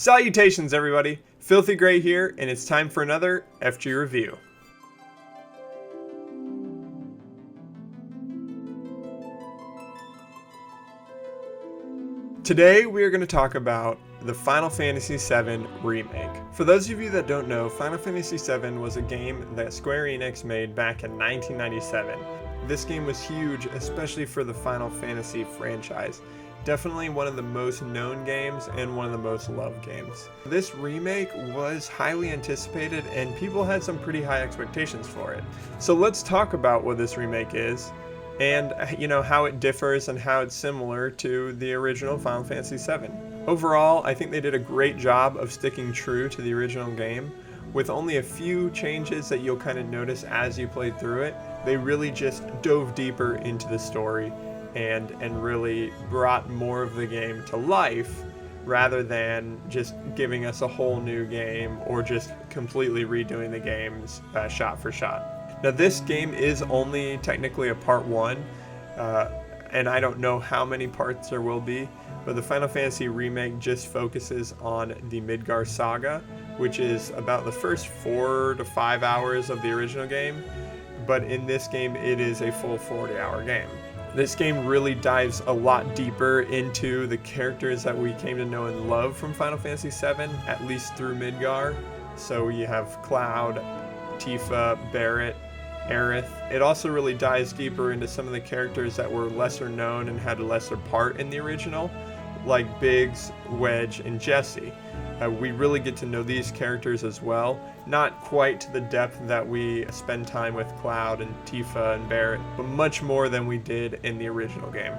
Salutations everybody, Filthy Gray here, and it's time for another FG review. Today we are going to talk about the Final Fantasy VII Remake. For those of you that don't know, Final Fantasy VII was a game that Square Enix made back in 1997. This game was huge, especially for the Final Fantasy franchise. Definitely one of the most known games and one of the most loved games. This remake was highly anticipated and people had some pretty high expectations for it. So let's talk about what this remake is and how it differs and how it's similar to the original Final Fantasy VII. Overall, I think they did a great job of sticking true to the original game. With only a few changes that you'll kind of notice as you play through it, they really just dove deeper into the story and really brought more of the game to life rather than just giving us a whole new game or just completely redoing the games shot for shot. Now this game is only technically a part 1 and I don't know how many parts there will be, but the Final Fantasy Remake just focuses on the Midgar Saga, which is about the first 4 to 5 hours of the original game, but in this game it is a full 40-hour game. This game really dives a lot deeper into the characters that we came to know and love from Final Fantasy VII, at least through Midgar. So you have Cloud, Tifa, Barret, Aerith. It also really dives deeper into some of the characters that were lesser known and had a lesser part in the original, like Biggs, Wedge, and Jessie. We really get to know these characters as well, not quite to the depth that we spend time with Cloud and Tifa and Barret, but much more than we did in the original game.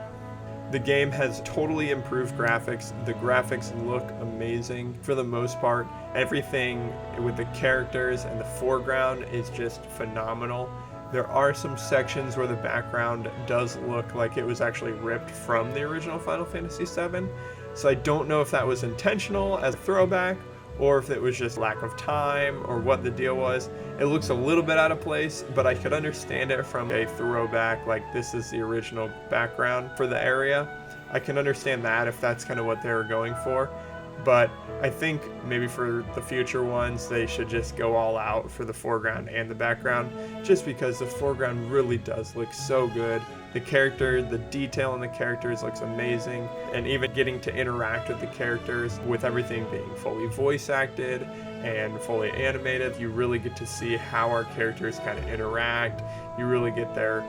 The game has totally improved graphics. The graphics look amazing for the most part. Everything with the characters and the foreground is just phenomenal. There are some sections where the background does look like it was actually ripped from the original Final Fantasy VII. So I don't know if that was intentional as a throwback or if it was just lack of time or what the deal was. It looks a little bit out of place, but I could understand it from a throwback, like this is the original background for the area. I can understand that if that's kind of what they were going for. But I think maybe for the future ones, they should just go all out for the foreground and the background, just because the foreground really does look so good. The detail in the characters looks amazing, and even getting to interact with the characters, with everything being fully voice acted and fully animated, you really get to see how our characters kind of interact. You really get their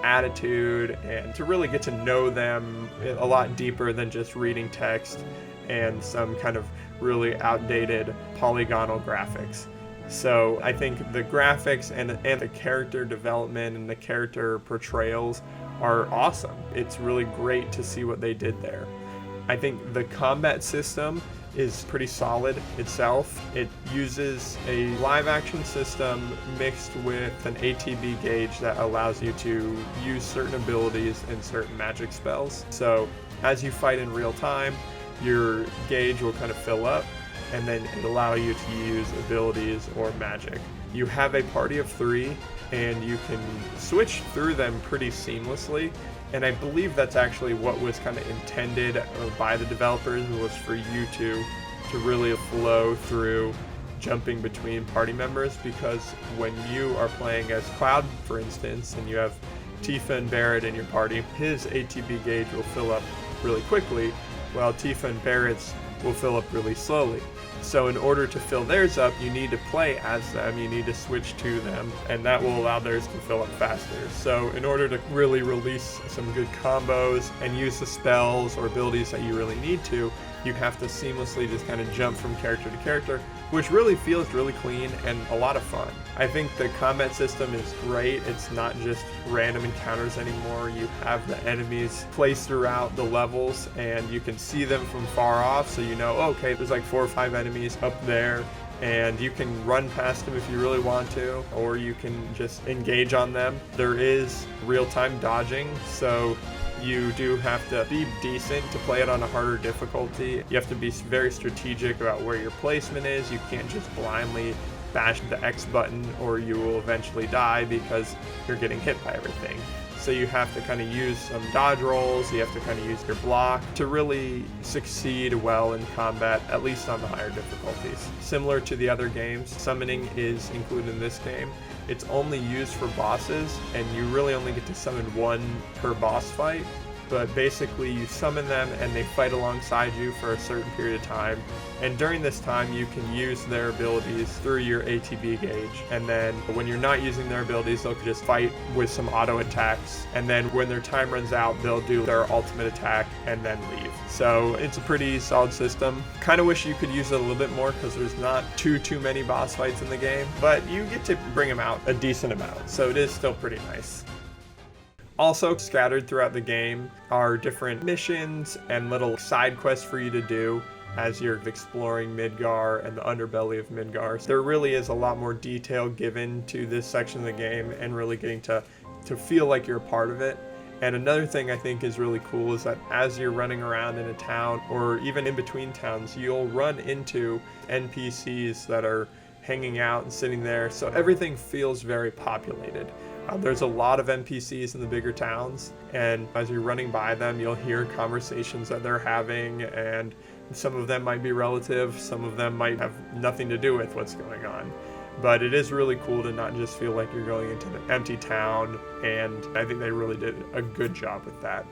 attitude and to really get to know them a lot deeper than just reading text and some kind of really outdated polygonal graphics. So I think the graphics and the character development and the character portrayals are awesome. It's really great to see what they did there. I think the combat system is pretty solid itself. It uses a live action system mixed with an ATB gauge that allows you to use certain abilities and certain magic spells. So as you fight in real time, your gauge will kind of fill up, and then it allow you to use abilities or magic. You have a party of 3, and you can switch through them pretty seamlessly, and I believe that's actually what was kind of intended by the developers, was for you to really flow through jumping between party members, because when you are playing as Cloud, for instance, and you have Tifa and Barret in your party, his ATB gauge will fill up really quickly, while Tifa and Barret's will fill up really slowly. So in order to fill theirs up, you need to play as them, you need to switch to them, and that will allow theirs to fill up faster. So in order to really release some good combos and use the spells or abilities that you really need to, you have to seamlessly just kind of jump from character to character, which really feels really clean and a lot of fun. I think the combat system is great. It's not just random encounters anymore. You have the enemies placed throughout the levels and you can see them from far off, so you know, okay, there's like 4 or 5 enemies up there, and you can run past them if you really want to, or you can just engage on them. There is real-time dodging, so you do have to be decent to play it on a harder difficulty. You have to be very strategic about where your placement is. You can't just blindly bash the X button or you will eventually die because you're getting hit by everything. So you have to kind of use some dodge rolls, you have to kind of use your block to really succeed well in combat, at least on the higher difficulties. Similar to the other games, summoning is included in this game. It's only used for bosses, and you really only get to summon one per boss fight. But basically you summon them and they fight alongside you for a certain period of time, and during this time you can use their abilities through your ATB gauge, and then when you're not using their abilities they'll just fight with some auto attacks, and then when their time runs out they'll do their ultimate attack and then leave. So it's a pretty solid system. Kind of wish you could use it a little bit more because there's not too many boss fights in the game, but you get to bring them out a decent amount, so it is still pretty nice. Also scattered throughout the game are different missions and little side quests for you to do as you're exploring Midgar and the underbelly of Midgar. There really is a lot more detail given to this section of the game and really getting to feel like you're a part of it. And another thing I think is really cool is that as you're running around in a town or even in between towns, you'll run into NPCs that are hanging out and sitting there, so everything feels very populated. There's a lot of NPCs in the bigger towns, and as you're running by them, you'll hear conversations that they're having, and some of them might be relative, some of them might have nothing to do with what's going on. But it is really cool to not just feel like you're going into an empty town, and I think they really did a good job with that.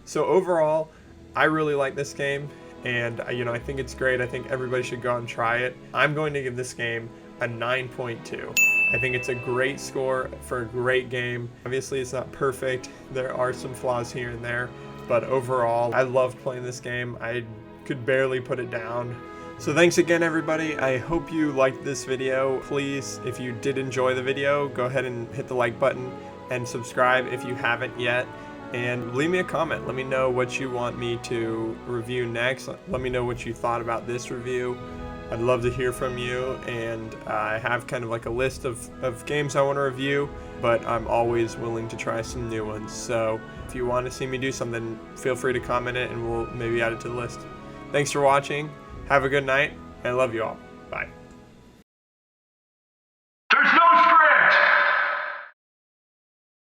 So overall, I really like this game, and I think it's great. I think everybody should go out and try it. I'm going to give this game a 9.2. I think it's a great score for a great game. Obviously it's not perfect, there are some flaws here and there, but overall I loved playing this game. I could barely put it down. So thanks again everybody, I hope you liked this video. Please, if you did enjoy the video, go ahead and hit the like button and subscribe if you haven't yet, and leave me a comment. Let me know what you want me to review next. Let me know what you thought about this review. I'd love to hear from you, and I have kind of like a list of games I want to review, but I'm always willing to try some new ones. So if you want to see me do something, feel free to comment it and we'll maybe add it to the list. Thanks for watching, have a good night, and I love you all. Bye.